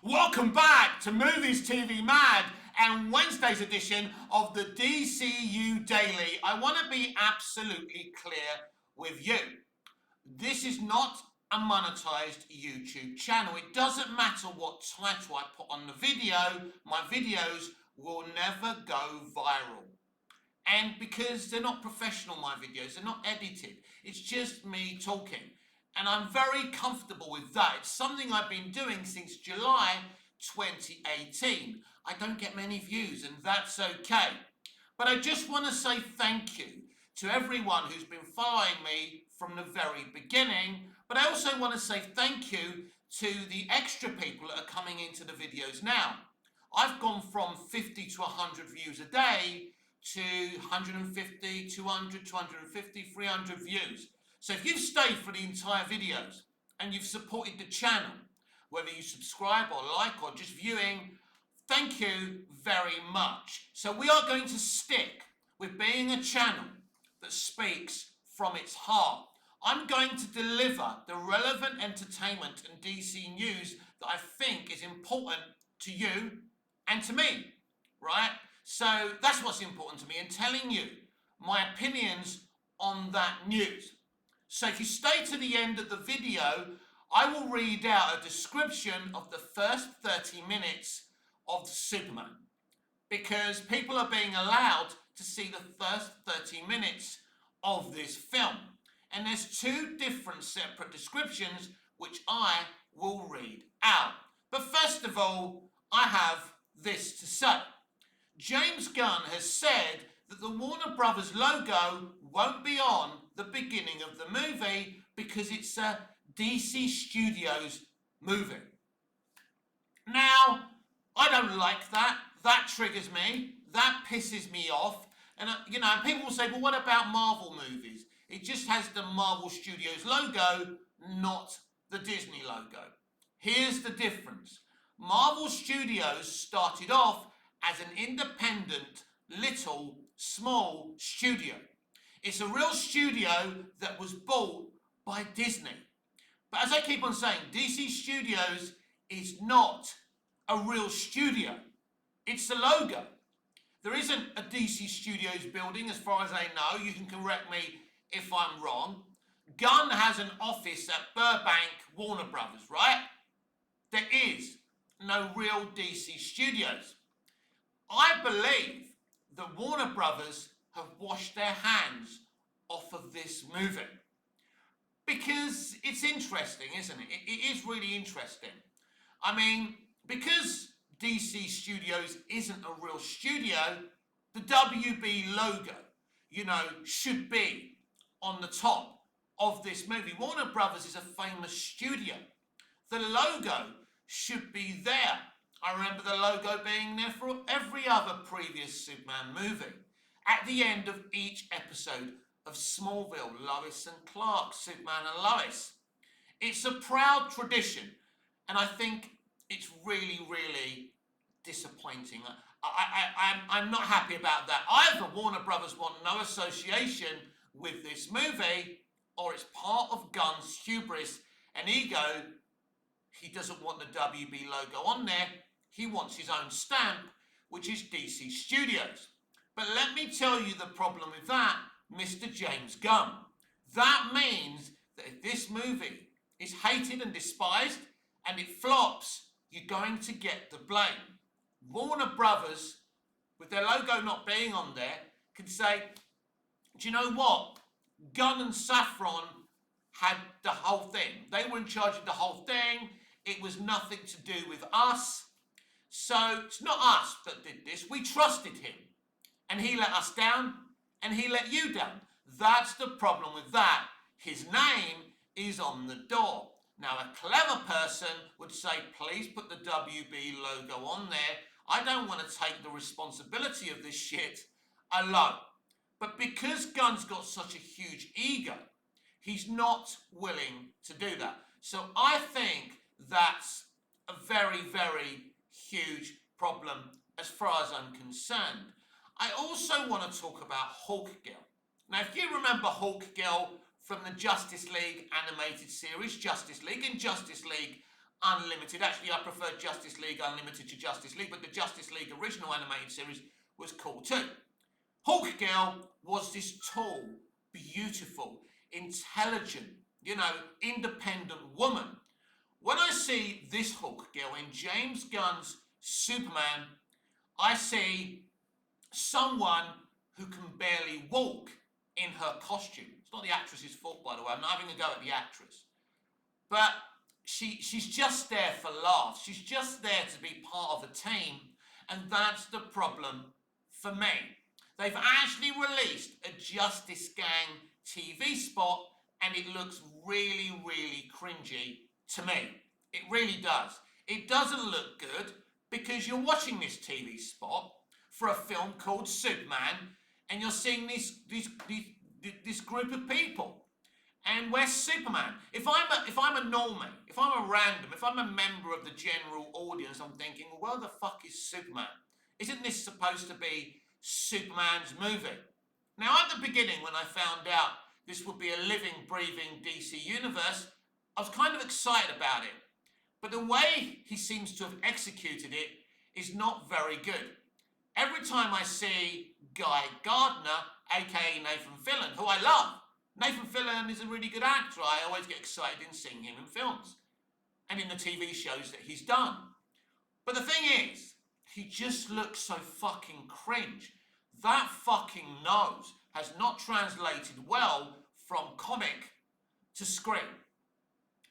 Welcome back to Movies TV Mad and Wednesday's edition of the DCU Daily. I want to be absolutely clear with you. This is not a monetized YouTube channel. It doesn't matter what title I put on the video, my videos will never go viral. And because they're not professional, my videos, they're not edited. It's just me talking. And I'm very comfortable with that. It's something I've been doing since July 2018. I don't get many views, and that's okay. But I just want to say thank you to everyone who's been following me from the very beginning. But I also want to say thank you to the extra people that are coming into the videos now. I've gone from 50 to 100 views a day to 150, 200, 250, 300 views. So if you've stayed for the entire videos and you've supported the channel, whether you subscribe or like or just viewing, thank you very much. So we are going to stick with being a channel that speaks from its heart. I'm going to deliver the relevant entertainment and DC news that I think is important to you and to me, right? So that's what's important to me, and telling you my opinions on that news. So if you stay to the end of the video, I will read out a description of the first 30 minutes of Superman, because people are being allowed to see the first 30 minutes of this film. And there's two different separate descriptions which I will read out. But first of all, I have this to say. James Gunn has said that the Warner Brothers logo won't be on the beginning of the movie because it's a DC Studios movie. Now, I don't like that. That triggers me. That pisses me off. And, people will say, well, what about Marvel movies? It just has the Marvel Studios logo, not the Disney logo. Here's the difference. Marvel Studios started off as an independent, little, small studio. It's a real studio that was bought by Disney. But as I keep on saying, DC Studios is not a real studio. It's the logo. There isn't a DC Studios building as far as I know. You can correct me if I'm wrong. Gunn has an office at Burbank, Warner Brothers, right? There is no real DC Studios. I believe that Warner Brothers have washed their hands off of this movie. Because it's interesting, isn't it? It is really interesting. I mean, because DC Studios isn't a real studio, the WB logo, should be on the top of this movie. Warner Brothers is a famous studio. The logo should be there. I remember the logo being there for every other previous Superman movie. At the end of each episode of Smallville, Lois and Clark, Superman and Lois. It's a proud tradition, and I think it's really, really disappointing. I'm not happy about that. Either Warner Brothers want no association with this movie, or it's part of Gunn's hubris and ego. He doesn't want the WB logo on there. He wants his own stamp, which is DC Studios. But let me tell you the problem with that, Mr. James Gunn. That means that if this movie is hated and despised and it flops, you're going to get the blame. Warner Brothers, with their logo not being on there, can say, do you know what? Gunn and Saffron had the whole thing. They were in charge of the whole thing. It was nothing to do with us. So it's not us that did this. We trusted him. And he let us down, and he let you down. That's the problem with that. His name is on the door. Now, a clever person would say, please put the WB logo on there. I don't want to take the responsibility of this shit alone. But because Gunn's got such a huge ego, he's not willing to do that. So I think that's a very, very huge problem as far as I'm concerned. I also want to talk about Hawkgirl. Now, if you remember Hawkgirl from the Justice League animated series, Justice League, in Justice League Unlimited. Actually, I prefer Justice League Unlimited to Justice League, but the Justice League original animated series was cool too. Hawk Girl was this tall, beautiful, intelligent, independent woman. When I see this Hawk Girl in James Gunn's Superman, I see someone who can barely walk in her costume. It's not the actress's fault, by the way. I'm not having a go at the actress. But she's just there for laughs. She's just there to be part of a team. And that's the problem for me. They've actually released a Justice Gang TV spot, and it looks really, really cringy to me. It really does. It doesn't look good because you're watching this TV spot for a film called Superman, and you're seeing this group of people. And where's Superman? If I'm a normie, if I'm a random, if I'm a member of the general audience, I'm thinking, well, where the fuck is Superman? Isn't this supposed to be Superman's movie? Now, at the beginning, when I found out this would be a living, breathing DC universe, I was kind of excited about it. But the way he seems to have executed it is not very good. Every time I see Guy Gardner, aka Nathan Fillion, who I love, Nathan Fillion is a really good actor. I always get excited in seeing him in films and in the TV shows that he's done. But the thing is, he just looks so fucking cringe. That fucking nose has not translated well from comic to screen.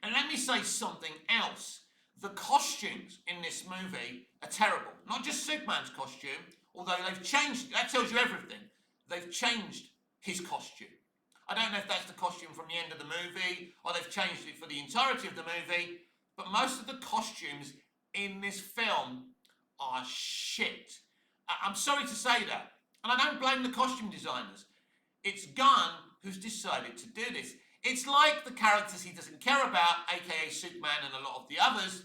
And let me say something else. The costumes in this movie are terrible. Not just Superman's costume, although they've changed. That tells you everything. They've changed his costume. I don't know if that's the costume from the end of the movie or they've changed it for the entirety of the movie, but most of the costumes in this film are shit. I'm sorry to say that. And I don't blame the costume designers. It's Gunn who's decided to do this. It's like the characters he doesn't care about, aka Superman and a lot of the others,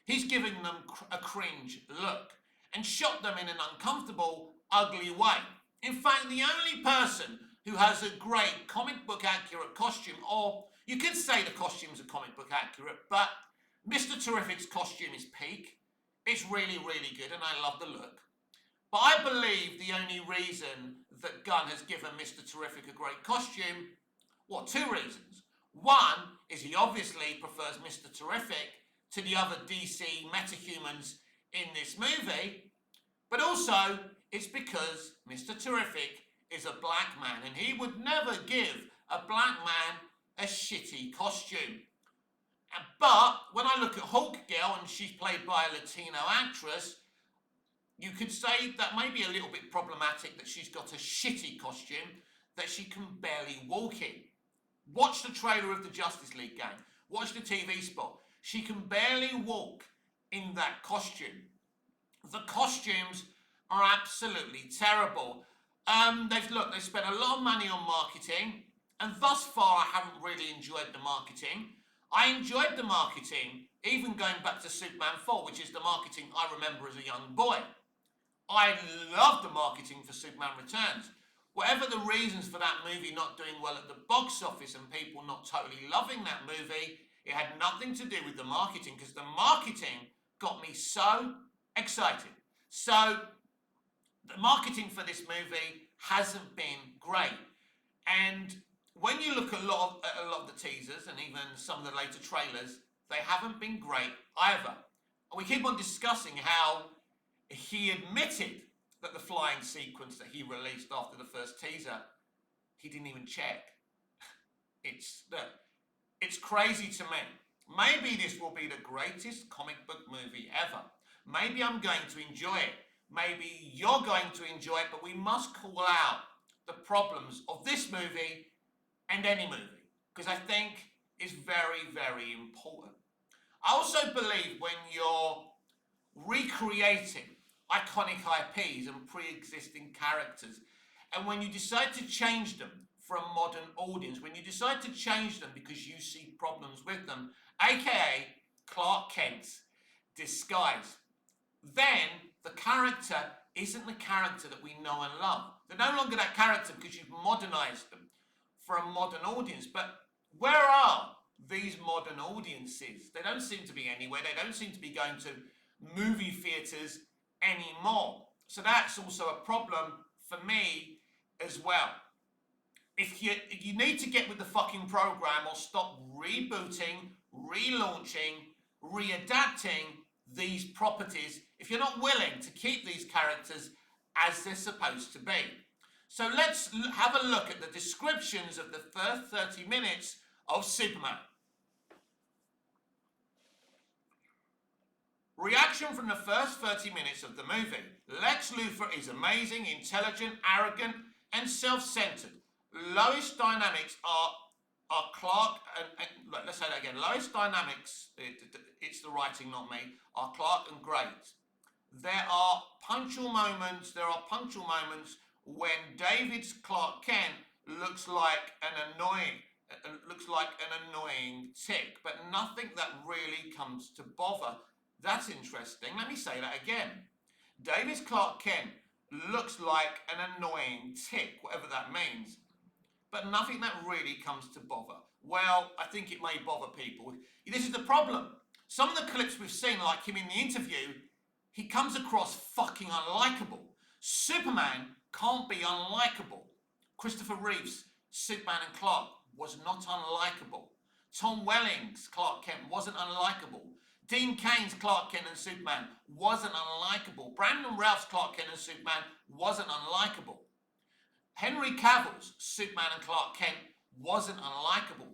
he's giving them a cringe look and shot them in an uncomfortable, ugly way. In fact, the only person who has a great comic book accurate costume, or you could say the costumes are comic book accurate, but Mr. Terrific's costume is peak. It's really, really good and I love the look. But I believe the only reason that Gunn has given Mr. Terrific a great costume, two reasons. One is he obviously prefers Mr. Terrific to the other DC metahumans in this movie, but also it's because Mr. Terrific is a black man and he would never give a black man a shitty costume. But when I look at Hawk Girl and she's played by a Latino actress, you could say that may be a little bit problematic that she's got a shitty costume that she can barely walk in. Watch the trailer of the Justice League game. Watch the TV spot. She can barely walk in that costume. The costumes are absolutely terrible. They've spent a lot of money on marketing, and thus far I haven't really enjoyed the marketing. I enjoyed the marketing, even going back to Superman 4, which is the marketing I remember as a young boy. I loved the marketing for Superman Returns. Whatever the reasons for that movie not doing well at the box office and people not totally loving that movie, it had nothing to do with the marketing, because the marketing got me so excited. So the marketing for this movie hasn't been great. And when you look at a lot of the teasers and even some of the later trailers, they haven't been great either. And we keep on discussing how he admitted that the flying sequence that he released after the first teaser, he didn't even check. It's crazy to me. Maybe this will be the greatest comic book movie ever. Maybe I'm going to enjoy it. Maybe you're going to enjoy it, but we must call out the problems of this movie and any movie, because I think it's very, very important. I also believe when you're recreating iconic IPs and pre-existing characters, and when you decide to change them for a modern audience, when you decide to change them because you see problems with them, aka Clark Kent's disguise, then the character isn't the character that we know and love. They're no longer that character because you've modernized them for a modern audience. But where are these modern audiences. They don't seem to be anywhere. They don't seem to be going to movie theatres anymore. So that's also a problem for me as well. If you need to get with the fucking program or stop rebooting, relaunching, readapting these properties if you're not willing to keep these characters as they're supposed to be. So let's have a look at the descriptions of the first 30 minutes of Superman. Reaction from the first 30 minutes of the movie. Lex Luthor is amazing, intelligent, arrogant, and self-centered. Lois dynamics are Clark and let's say that again. Lois dynamics, it's the writing, not me, are Clark and great. There are punctual moments when David's Clark Kent looks like an annoying tick, but nothing that really comes to bother. That's interesting. Let me say that again. David's Clark Kent looks like an annoying tick, whatever that means, but nothing that really comes to bother. Well, I think it may bother people. This is the problem. Some of the clips we've seen, like him in the interview, he comes across fucking unlikable. Superman can't be unlikable. Christopher Reeve's Superman and Clark was not unlikable. Tom Welling's Clark Kent wasn't unlikable. Dean Kane's Clark Kent and Superman wasn't unlikable. Brandon Routh's Clark Kent and Superman wasn't unlikable. Henry Cavill's Superman and Clark Kent wasn't unlikable.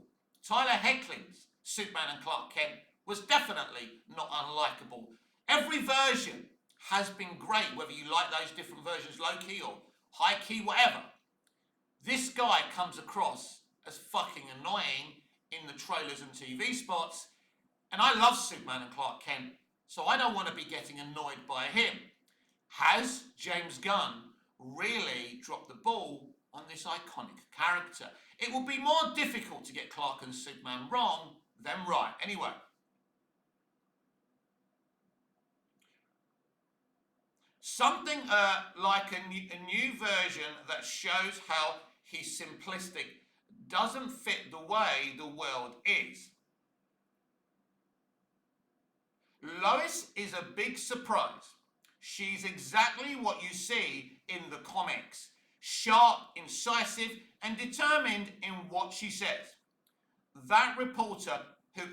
Tyler Hoechlin's Superman and Clark Kent was definitely not unlikable. Every version has been great, whether you like those different versions, low-key or high-key, whatever. This guy comes across as fucking annoying in the trailers and TV spots, and I love Superman and Clark Kent, so I don't want to be getting annoyed by him. Has James Gunn really dropped the ball on this iconic character? It will be more difficult to get Clark and Superman wrong than right. Anyway. Something like a new version that shows how he's simplistic doesn't fit the way the world is. Lois is a big surprise. She's exactly what you see in the comics. Sharp, incisive, and determined in what she says. That reporter who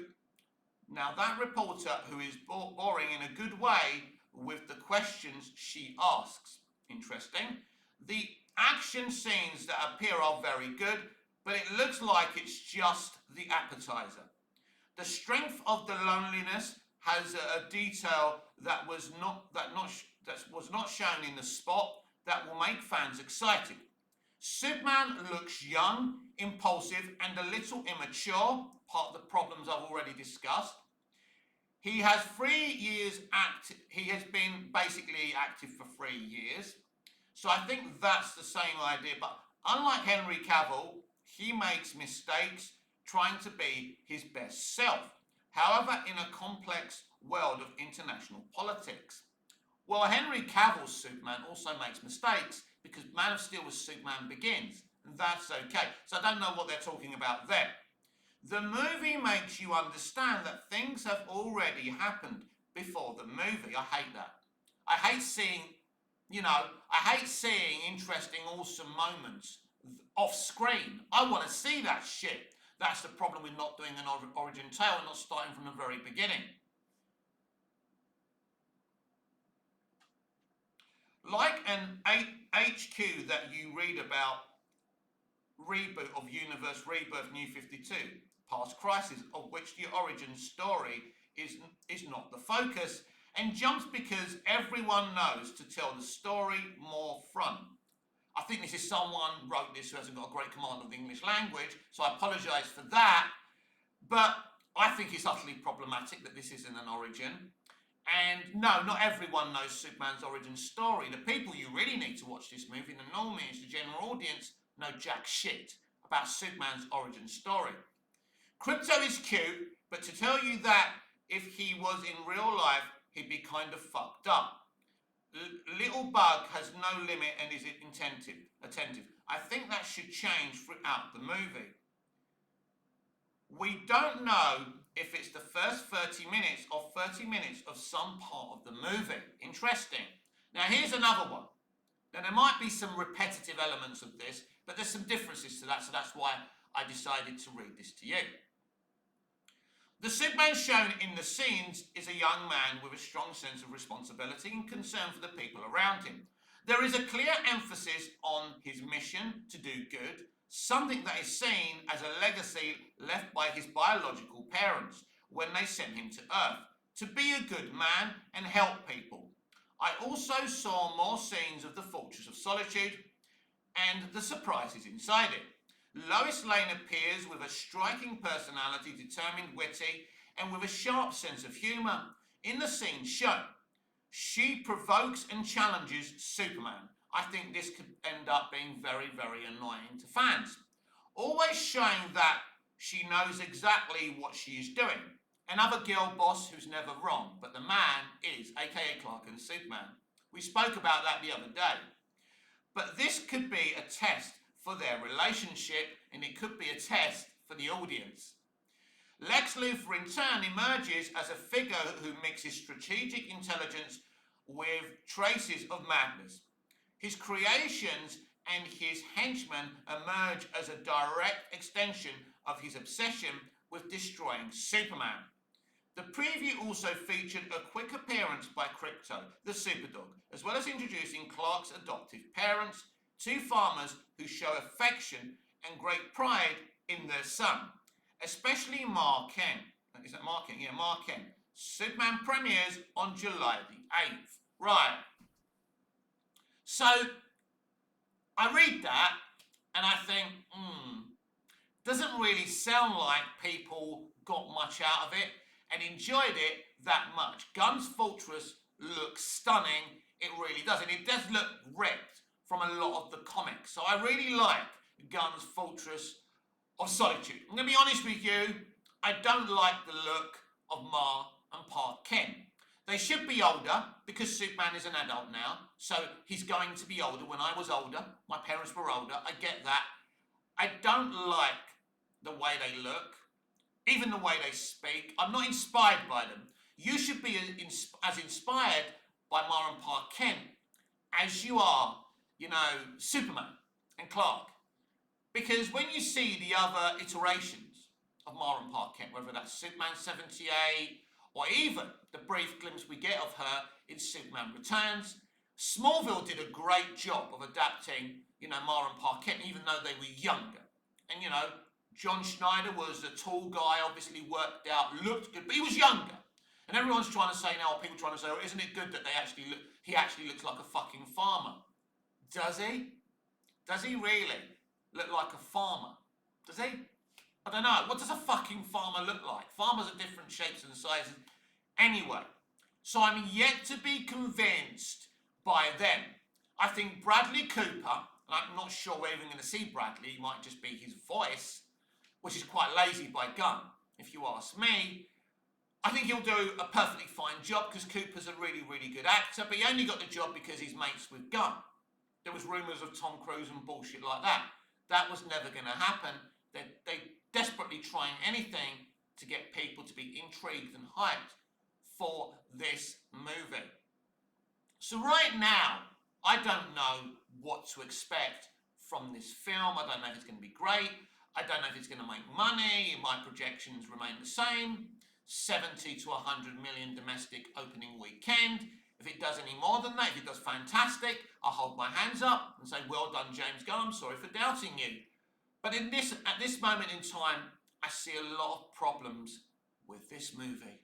is boring in a good way with the questions she asks. Interesting. The action scenes that appear are very good, but it looks like it's just the appetizer. The strength of the loneliness has a detail that was not shown in the spot that will make fans excited. Superman looks young, impulsive, and a little immature, part of the problems I've already discussed. He has 3 years he has been basically active for 3 years. So I think that's the same idea, but unlike Henry Cavill, he makes mistakes trying to be his best self. However, in a complex world of international politics. Well, Henry Cavill's Superman also makes mistakes because Man of Steel was Superman Begins, and that's okay. So I don't know what they're talking about there. The movie makes you understand that things have already happened before the movie. I hate that. I hate seeing interesting, awesome moments off screen. I want to see that shit. That's the problem with not doing an origin tale and not starting from the very beginning. Like an HQ that you read about, reboot of Universe Rebirth New 52, Past Crisis, of which the origin story is not the focus, and jumps because everyone knows to tell the story more front. I think this is someone wrote this who hasn't got a great command of the English language, so I apologise for that, but I think it's utterly problematic that this isn't an origin. And no, not everyone knows Superman's origin story. The people you really need to watch this movie, the normies, the general audience, know jack shit about Superman's origin story. Crypto is cute, but to tell you that if he was in real life, he'd be kind of fucked up. Little Bug has no limit and is attentive. I think that should change throughout the movie. We don't know if it's the first 30 minutes or 30 minutes of some part of the movie. Interesting. Now here's another one. Now there might be some repetitive elements of this, but there's some differences to that, so that's why I decided to read this to you. The Superman shown in the scenes is a young man with a strong sense of responsibility and concern for the people around him. There is a clear emphasis on his mission to do good, something that is seen as a legacy left by his biological parents when they sent him to Earth, to be a good man and help people. I also saw more scenes of the Fortress of Solitude and the surprises inside it. Lois Lane appears with a striking personality, determined, witty, and with a sharp sense of humour. In the scene shown, she provokes and challenges Superman. I think this could end up being very, very annoying to fans. Always showing that she knows exactly what she is doing. Another girl boss who's never wrong, but the man is, aka Clark and Superman. We spoke about that the other day. But this could be a test for their relationship, and it could be a test for the audience. Lex Luthor in turn emerges as a figure who mixes strategic intelligence with traces of madness. His creations and his henchmen emerge as a direct extension of his obsession with destroying Superman. The preview also featured a quick appearance by Krypto, the Superdog, as well as introducing Clark's adoptive parents, two farmers who show affection and great pride in their son, especially Ma Kent. Is that Ma Kent? Yeah, Ma Kent. Superman premieres on July the 8th. Right. So, I read that and I think, doesn't really sound like people got much out of it and enjoyed it that much. Gunn's Fortress looks stunning. It really does. And it does look ripped from a lot of the comics. So I really like Gunn's Fortress of Solitude. I'm going to be honest with you. I don't like the look of Ma and Pa Kent. They should be older because Superman is an adult now. So he's going to be older. When I was older, my parents were older. I get that. I don't like the way they look, even the way they speak. I'm not inspired by them. You should be as inspired by Ma and Pa Kent as you are, Superman and Clark. Because when you see the other iterations of Ma and Pa Kent, whether that's Superman 78 or even the brief glimpse we get of her in Superman Returns, Smallville did a great job of adapting, Ma and Pa Kent, even though they were younger. And, John Schneider was a tall guy, obviously worked out, looked good, but he was younger. And everyone's trying to say now, people trying to say, oh, isn't it good that he actually looks like a fucking farmer? Does he? Does he really look like a farmer? Does he? I don't know. What does a fucking farmer look like? Farmers are different shapes and sizes. Anyway, so I'm yet to be convinced by them. I think Bradley Cooper, and I'm not sure we're even going to see Bradley, it might just be his voice, which is quite lazy by Gunn, if you ask me. I think he'll do a perfectly fine job because Cooper's a really, really good actor, but he only got the job because he's mates with Gunn. There was rumours of Tom Cruise and bullshit like that. That was never going to happen. They're desperately trying anything to get people to be intrigued and hyped for this movie. So right now, I don't know what to expect from this film. I don't know if it's going to be great. I don't know if it's going to make money. My projections remain the same. 70 to 100 million domestic opening weekend. If it does any more than that, if it does fantastic, I'll hold my hands up and say, well done, James Gunn. I'm sorry for doubting you. But at this moment in time, I see a lot of problems with this movie.